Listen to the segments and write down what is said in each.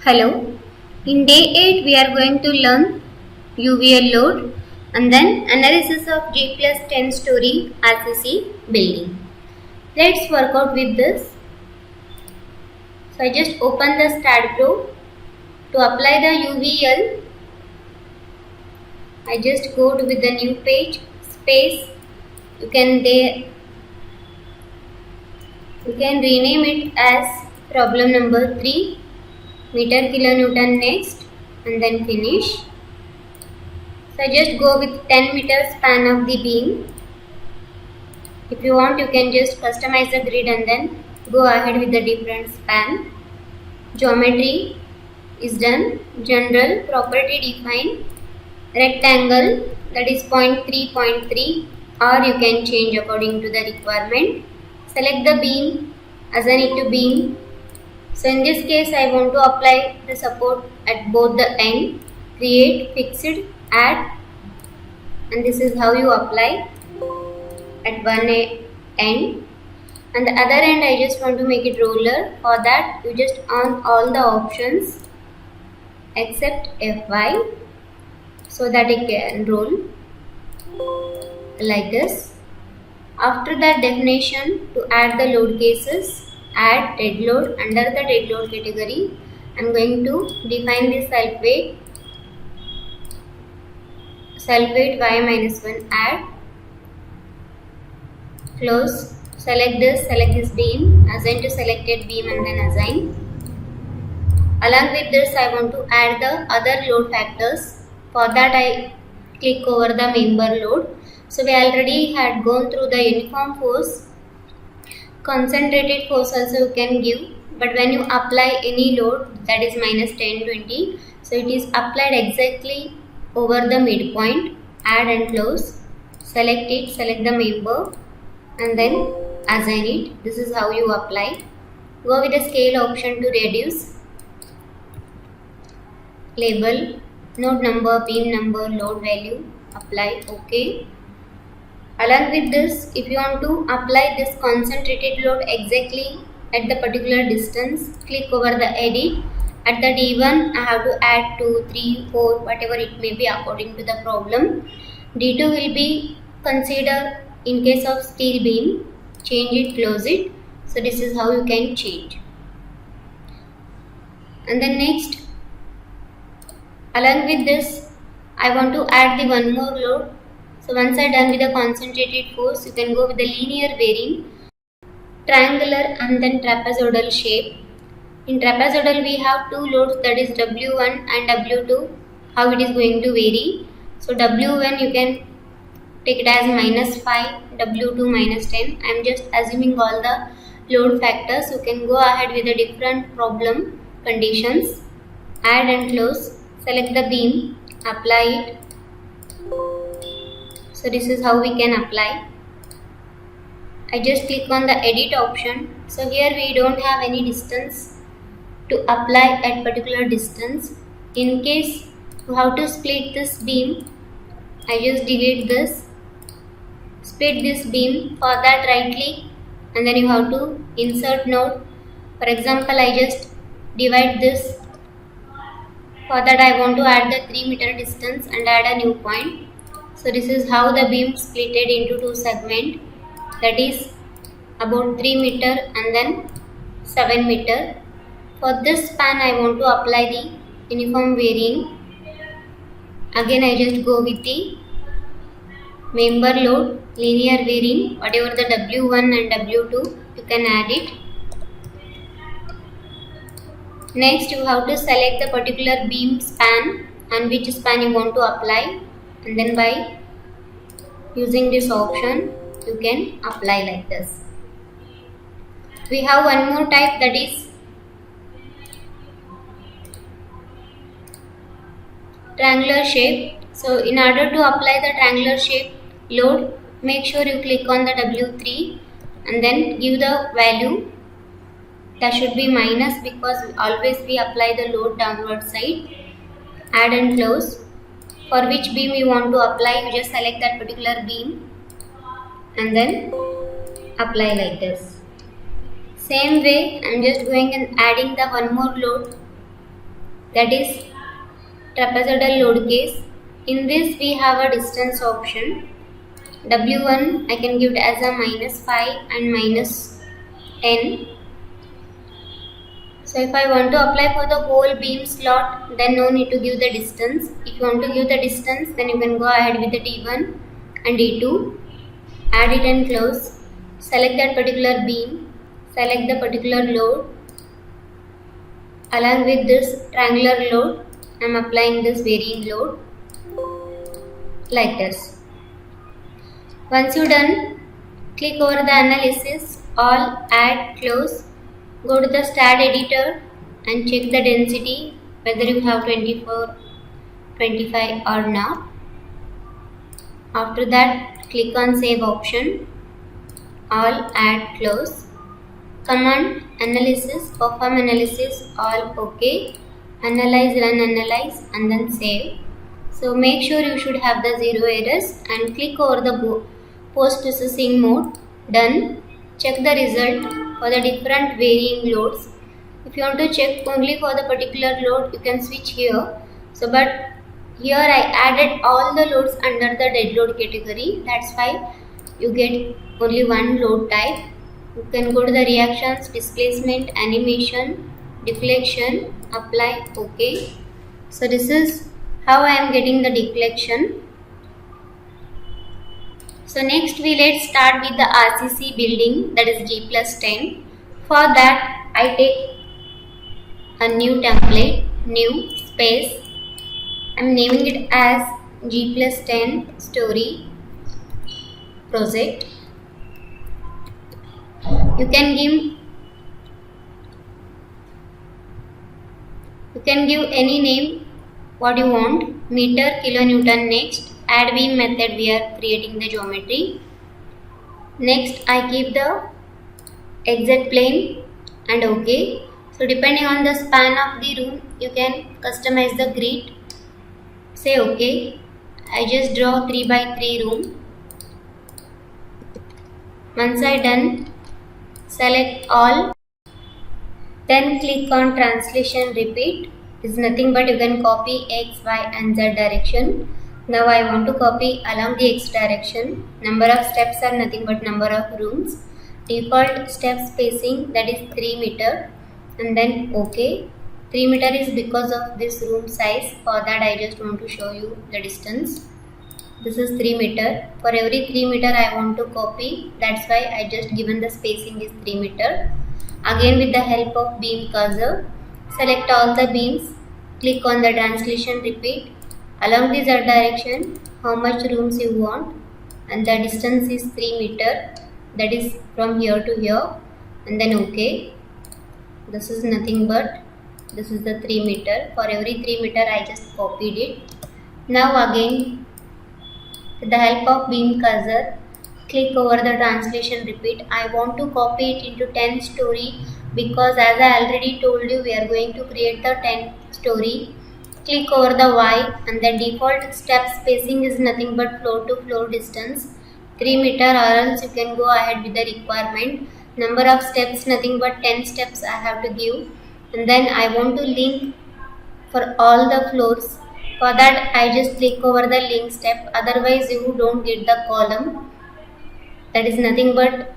Hello. In day 8 we are going to learn UVL load and then analysis of G plus 10 story RCC building. Let's work out with this. So I just open the StatPro. To apply the UVL, I just go to with the new page, space. You can rename it as problem number 3, meter kilonewton next, and then finish. So I just go with 10 meter span of the beam. If you want, you can just customize the grid and then go ahead with the different span. Geometry is done. General property define. Rectangle, that is 0.3, 0.3, or you can change according to the requirement. Select the beam, assign it to beam. So in this case I want to apply the support at both the end. Create, fixed, add, and this is how you apply at one end. And the other end I just want to make it roller. For that you just on all the options except Fy, so that it can roll like this. After that definition, to add the load cases, add dead load. Under the dead load category, I am going to define the sulfate y minus 1, add, close, select this beam, assign to selected beam and then assign. Along with this I want to add the other load factors. For that I click over the member load. So we already had gone through the uniform force, concentrated force also you can give, but when you apply any load, that is minus 10, 20, so it is applied exactly over the midpoint. Add and close, select it, select the member and then assign it. This is how you apply. Go with the scale option to reduce, label, node number, beam number, load value, apply, OK. Along with this, if you want to apply this concentrated load exactly at the particular distance, click over the edit. At the D1 I have to add 2, 3, 4, whatever it may be according to the problem. D2 will be considered in case of steel beam. Change it, close it. So this is how you can change. And then next, along with this, I want to add the one more load. So once I am done with the concentrated force, you can go with the linear varying, triangular and then trapezoidal shape. In trapezoidal we have two loads, that is W1 and W2. How it is going to vary? So W1 you can take it as minus 5, W2 minus 10. I am just assuming all the load factors. You can go ahead with the different problem conditions. Add and close, select the beam, apply it. So this is how we can apply. I just click on the edit option. So here we don't have any distance to apply at particular distance. In case you have to split this beam, I just delete this, split this beam. For that right click and then you have to insert node. For example, I just divide this. For that I want to add the 3 meter distance and add a new point. So this is how the beam splitted into two segments, that is about 3 meter and then 7 meter. For this span I want to apply the uniform varying. Again I just go with the member load, linear varying, whatever the W1 and W2 you can add it. Next you have to select the particular beam span and which span you want to apply, and then by using this option you can apply like this. We have one more type, that is triangular shape. So in order to apply the triangular shape load, make sure you click on the W3 and then give the value. That should be minus because always we apply the load downward side. Add and close. For which beam you want to apply, you just select that particular beam and then apply like this. Same way I am just going and adding the one more load. that is trapezoidal load case. In this we have a distance option. W1 I can give it as a -5 and -10. So if I want to apply for the whole beam slot, then no need to give the distance. If you want to give the distance, then you can go ahead with the D1 and D2. Add it and close. Select that particular beam. Select the particular load. Along with this triangular load, I am applying this varying load like this. Once you done, click over the analysis, all, add, close. Go to the stat editor and check the density whether you have 24, 25 or not. After that, click on save option, all, add, close. Command analysis, perform analysis, all, OK. Analyze, run analyze and then save. So make sure you should have the 0 errors and click over the post processing mode, done. Check the result for the different varying loads. If you want to check only for the particular load, you can switch here. So but here I added all the loads under the dead load category. That's why you get only one load type. You can go to the reactions, displacement, animation, deflection, apply, OK. So this is how I am getting the deflection. So next let's start with the RCC building, that is G+10. For that I take a new template, new space. I am naming it as G+10 story project. You can give any name what you want. Meter, kilonewton. Next, add beam method, we are creating the geometry. Next I keep the XZ plane and OK. So depending on the span of the room, you can customize the grid. Say OK. I just draw 3x3 room. Once I done, select all. Then click on translation repeat. Is nothing but you can copy X, Y and Z direction. Now I want to copy along the X direction. Number of steps are nothing but number of rooms. Default step spacing, that is 3 meter, and then OK. 3 meter is because of this room size. For that I just want to show you the distance. This is 3 meter. For every 3 meter I want to copy. That's why I just given the spacing is 3 meter. Again with the help of beam cursor, select all the beams, click on the translation repeat. Along the Z direction, how much rooms you want, and the distance is 3 meter, that is from here to here, and then OK. This is nothing but this is the 3 meter. For every 3 meter I just copied it. Now again with the help of beam cursor, click over the translation repeat. I want to copy it into 10 story because as I already told you, we are going to create the 10 story. Click over the Y and the default step spacing is nothing but floor to floor distance 3 meter, or else you can go ahead with the requirement. Number of steps nothing but 10 steps I have to give, and then I want to link for all the floors. For that I just click over the link step, otherwise you don't get the column, that is nothing but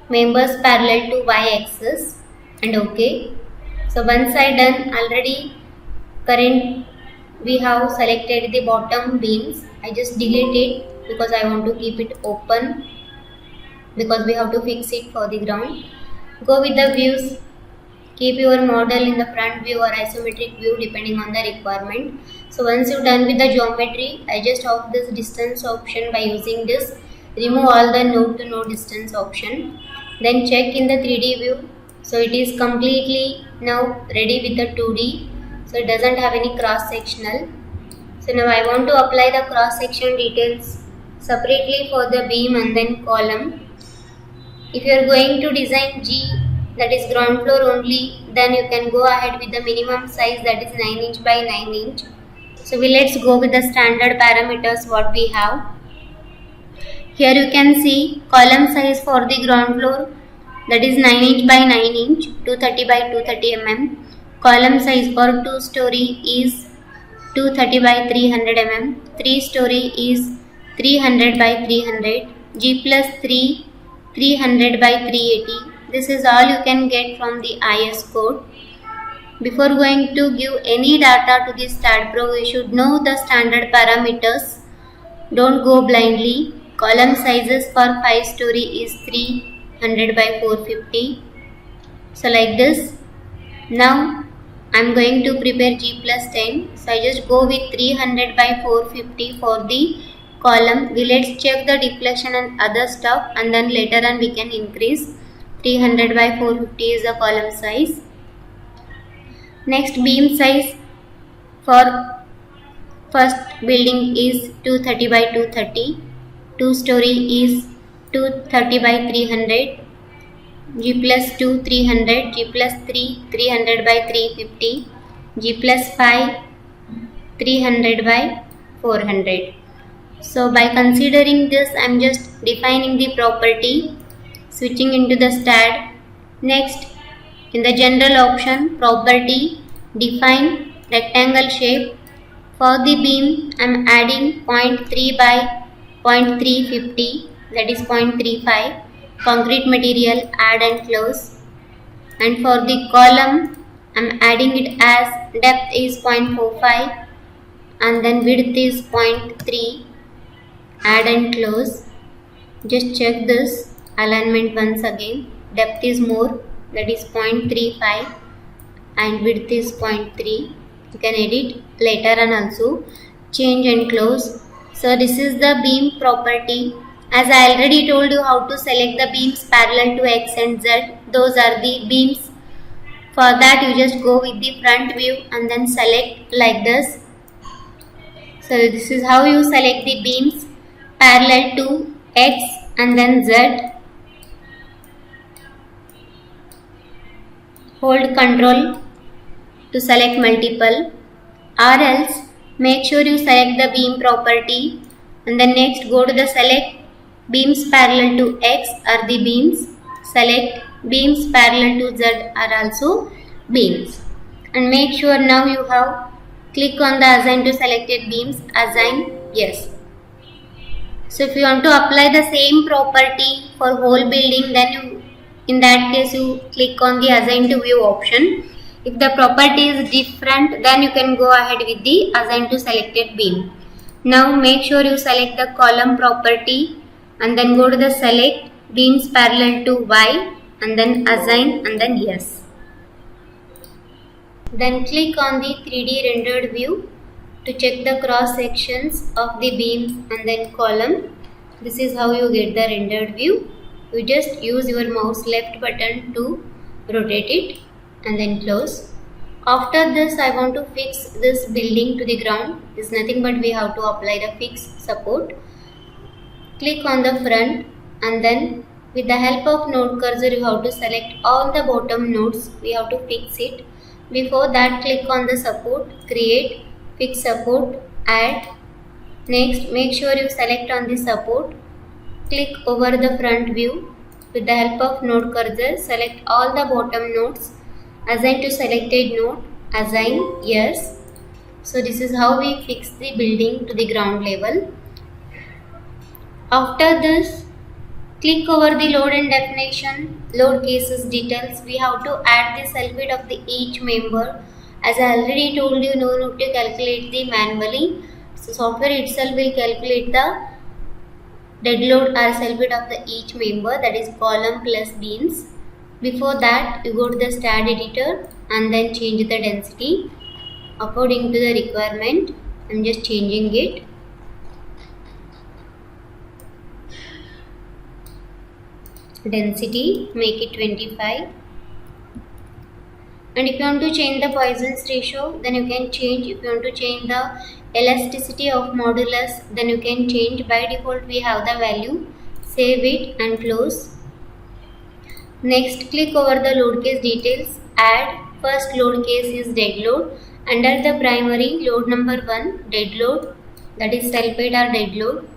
members parallel to Y axis, and OK. So once I done, already current we have selected the bottom beams. I just delete it because I want to keep it open because we have to fix it for the ground. Go with the views. Keep your model in the front view or isometric view depending on the requirement. So once you're done with the geometry, I just off this distance option by using this. Remove all the node to node distance option. Then check in the 3D view. So it is completely now ready with the 2D. So it doesn't have any cross sectional. So now I want to apply the cross section details separately for the beam and then column. If you are going to design G, that is ground floor only, then you can go ahead with the minimum size, that is 9 inch by 9 inch. So let's go with the standard parameters what we have. Here you can see column size for the ground floor, that is 9 inch by 9 inch, 230 by 230 mm. column size for 2-story is 230 by 300 mm, 3-story is 300 by 300, G plus 3 300 by 380. This is all you can get from the IS code. Before going to give any data to the StatPro, you should know the standard parameters. Don't go blindly. Column sizes for 5-story is 300 by 450. So like this. Now I am going to prepare G plus 10. So I just go with 300 by 450 for the column. Let's check the deflection and other stuff, and then later on we can increase. 300 by 450 is the column size. Next, beam size for first building is 230 by 230. 2-story is 230 by 300. G plus 2 300, G plus 3 300 by 350, G plus 5 300 by 400. So by considering this, I am just defining the property, switching into the stat. Next, in the general option, property, define rectangle shape. For the beam, I am adding 0.3 by 0.350, that is 0.35. Concrete material, add and close. And for the column, I am adding it as depth is 0.45 and then width is 0.3, add and close. Just check this alignment once again. Depth is more, that is 0.35 and width is 0.3. You can edit later and also change and close. So this is the beam property. As I already told you how to select the beams parallel to X and Z, those are the beams. For that you just go with the front view and then select like this. So this is how you select the beams parallel to X and then Z. Hold Ctrl to select multiple, or else make sure you select the beam property and then next go to the select beams parallel to X are the beams, select beams parallel to Z are also beams, and make sure now you have click on the assign to selected beams, assign yes. So if you want to apply the same property for whole building, then in that case you click on the assign to view option. If the property is different, then you can go ahead with the assign to selected beam. Now make sure you select the column property and then go to the select beams parallel to Y and then assign and then yes. Then click on the 3D rendered view to check the cross sections of the beam and then column. This is how you get the rendered view. You just use your mouse left button to rotate it and then close. After this, I want to fix this building to the ground. It's nothing but we have to apply the fix support. Click on the front and then with the help of node cursor you have to select all the bottom nodes. We have to fix it. Before that, click on the support, create, fix support, add. Next, make sure you select on the support. Click over the front view. With the help of node cursor, select all the bottom nodes. Assign to selected node, assign yes. So this is how we fix the building to the ground level. After this, click over the load and definition, load cases details. We have to add the self weight of the each member. As I already told you, no need to calculate the manually. So software itself will calculate the dead load or self weight of the each member, that is column plus beams. Before that, you go to the stat editor and then change the density according to the requirement. I am just changing it. Density, make it 25. And if you want to change the Poisson's ratio, then you can change. If you want to change the elasticity of modulus, then you can change. By default, we have the value. Save it and close. Next, click over the load case details. Add. First load case is dead load. Under the primary, load number 1, dead load, that is self weight or dead load.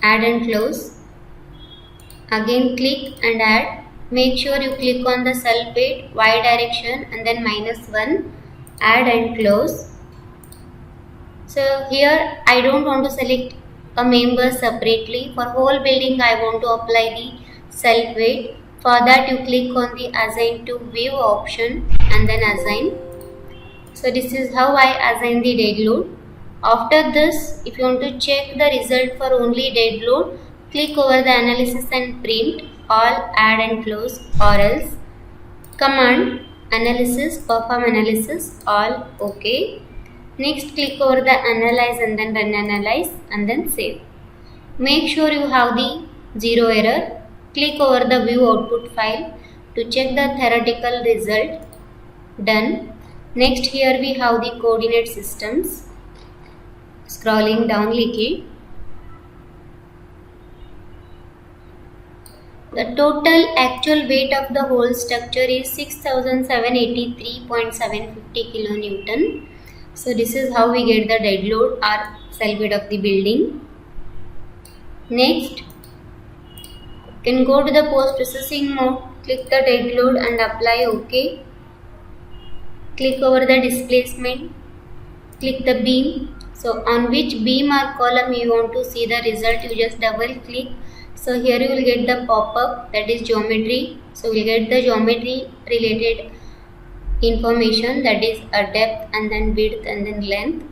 Add and close. Again click and add. make sure you click on the cell weight Y direction and then -1, add and close. So here I don't want to select a member separately. For whole building I want to apply the cell weight. For that you click on the assign to view option and then assign. So this is how I assign the dead load. After this, if you want to check the result for only dead load, click over the analysis and print all, add and close, or else command analysis, perform analysis, all, OK. Next click over the analyze and then run analyze and then save. Make sure you have the zero error. Click over the view output file to check the theoretical result. Done. Next here we have the coordinate systems. Scrolling down little. The total actual weight of the whole structure is 6783.750 kilonewton. So this is how we get the dead load or cell weight of the building. Next, you can go to the post processing mode, click the dead load and apply OK. Click over the displacement, click the beam. So on which beam or column you want to see the result, you just double click. So here you will get the pop-up, that is geometry. So we will get the geometry related information, that is a depth and then width and then length.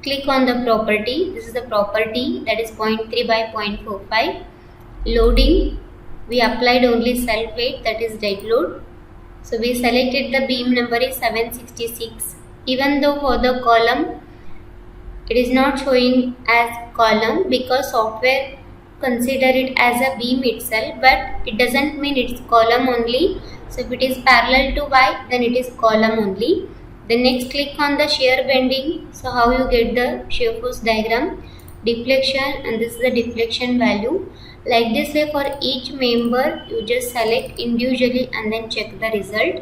Click on the property. This is the property, that is 0.3 by 0.45. Loading, we applied only cell weight, that is dead load. So we selected the beam number is 766. Even though for the column it is not showing as column because software consider it as a beam itself, but it doesn't mean it's column only. So if it is parallel to Y, then it is column only. Then next click on the shear bending. So how you get the shear force diagram, deflection, and this is the deflection value. Like this way for each member you just select individually and then check the result.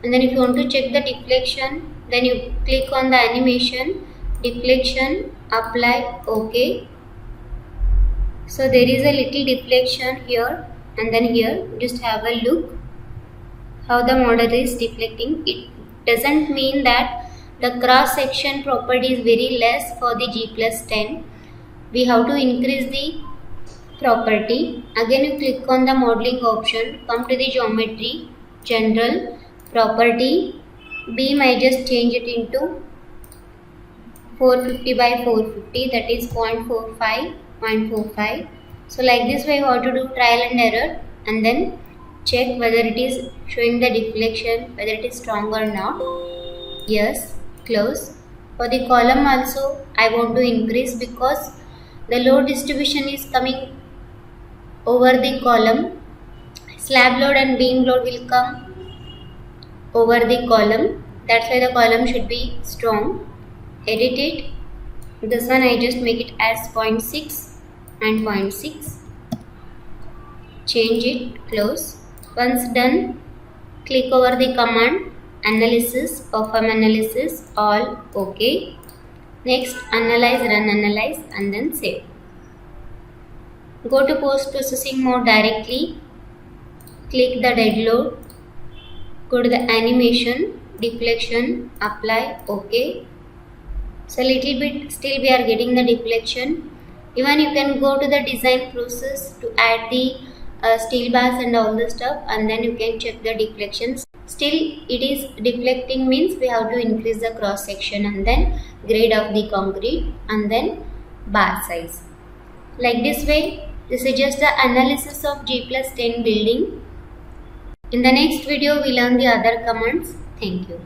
And then if you want to check the deflection, then you click on the animation, deflection, apply, OK. So there is a little deflection here and then here. Just have a look how the model is deflecting. It doesn't mean that the cross section property is very less for the G+10. We have to increase the property. Again you click on the modeling option, come to the geometry, general, property, beam I just change it into 450 by 450, that is 0.45. So like this way you have to do trial and error and then check whether it is showing the deflection, whether it is strong or not. Yes, close. For the column also I want to increase because the load distribution is coming over the column. Slab load and beam load will come over the column. That's why the column should be strong. Edit it. This one I just make it as 0.6 and 0.6. Change it, close. Once done, click over the command, analysis, perform analysis, all, OK. Next, analyze, run analyze and then save. Go to post processing mode directly. Click the dead load. Go to the animation, deflection, apply, OK. So little bit still we are getting the deflection. Even you can go to the design process to add the steel bars and all the stuff and then you can check the deflections. Still it is deflecting means we have to increase the cross section and then grade of the concrete and then bar size. Like this way, this is just the analysis of G+10 building. In the next video we learn the other commands. Thank you.